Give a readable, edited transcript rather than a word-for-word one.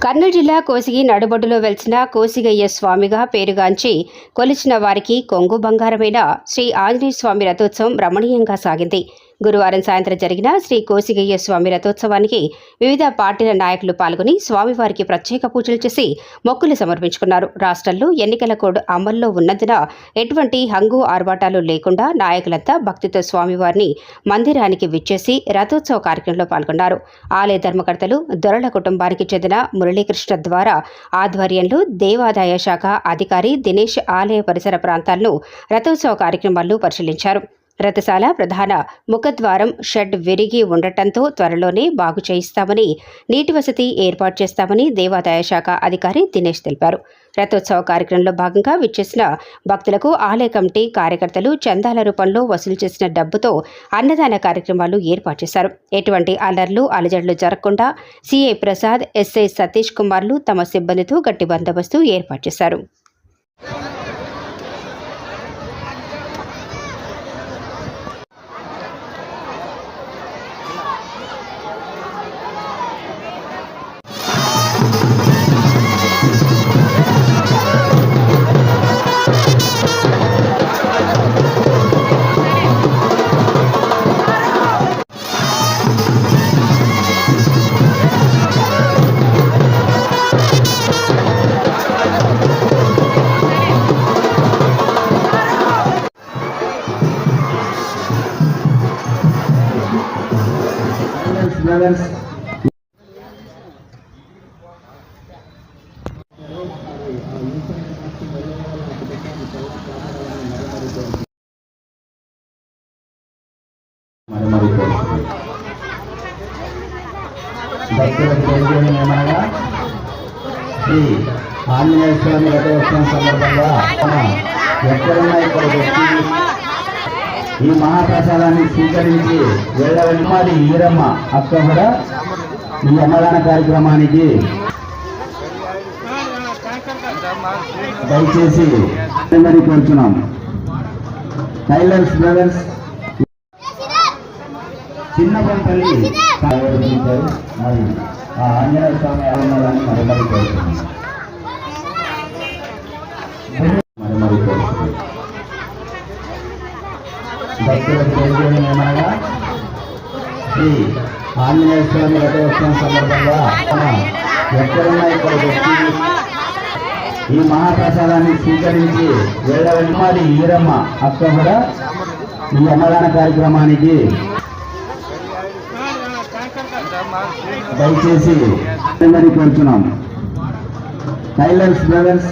కర్నూలు జిల్లా కోసిగి నడుబొడ్డులో వెలిసిన కోసిగయ్య స్వామిగా పేరుగాంచి కొలిచిన వారికి కొంగు బంగారమైన శ్రీ ఆంజనేయ స్వామి రథోత్సవం రమణీయంగా సాగింది. గురువారం సాయంత్రం జరిగిన శ్రీ కోసిగయ్య స్వామి రథోత్సవానికి వివిధ పార్టీల నాయకులు పాల్గొని స్వామివారికి ప్రత్యేక పూజలు చేసి మొక్కులు సమర్పించుకున్నారు. రాష్ట్రంలో ఎన్నికల కోడ్ అమల్లో ఉన్నందున ఎటువంటి హంగు ఆర్భాటాలు లేకుండా నాయకులంతా భక్తితో స్వామివారిని మందిరానికి విచ్చేసి రథోత్సవ కార్యక్రమంలో పాల్గొన్నారు. ఆలయ ధర్మకర్తలు దొరల కుటుంబానికి చెందిన మురళీకృష్ణ ద్వారా ఆధ్వర్యంలో దేవాదాయ శాఖ అధికారి దినేష్ ఆలయ పరిసర ప్రాంతాలను రథోత్సవ కార్యక్రమాలను పరిశీలించారు. రథశాల ప్రధాన ముఖద్వారం షెడ్ విరిగి ఉండటంతో త్వరలోనే బాగు చేయిస్తామని, నీటి వసతి ఏర్పాటు చేస్తామని దేవాదాయ శాఖ అధికారి దినేష్ తెలిపారు. రథోత్సవ కార్యక్రమంలో భాగంగా విచ్చేసిన భక్తులకు ఆలయ కమిటీ కార్యకర్తలు చందాల రూపంలో వసూలు చేసిన డబ్బుతో అన్నదాన కార్యక్రమాలు ఏర్పాటు చేశారు. ఎటువంటి అల్లర్లు అలజడులు జరగకుండా సిఐ ప్రసాద్, ఎస్ఐ సతీష్ కుమార్లు తమ సిబ్బందితో గట్టి బందోబస్తు ఏర్పాటు చేశారు. Brothers, శ్రీ ఆంజనేయ స్వామి రథోత్సవం సందర్భంగా ఎక్కడున్నా ఇక్కడికి వచ్చి ఈ మహాప్రసాదాన్ని స్వీకరించి వెళ్ళవల్లి ఈరమ్మ అక్క కూడా ఈ అన్నదాన కార్యక్రమానికి దయచేసి మరి కోరుచున్నాం. టైలర్స్ బ్రదర్స్ చిన్నపల్లి మరి ఆ ఆంజనేయ స్వామి అన్నదాన్ని మరి కోరుతున్నాం. భక్తులకు తెలియజేయమనగా శ్రీ ఆంజనేయ స్వామి రథోత్సవం సందర్భంగా ఎక్కడున్నా ఇక్కడికి వచ్చి ఈ మహాప్రసాదాన్ని స్వీకరించి వెళ్ళవల్లి ఈరమ్మ అక్క కూడా ఈ అన్నదాన కార్యక్రమానికి దయచేసి మరి కోరుచున్నాం. Tailors brothers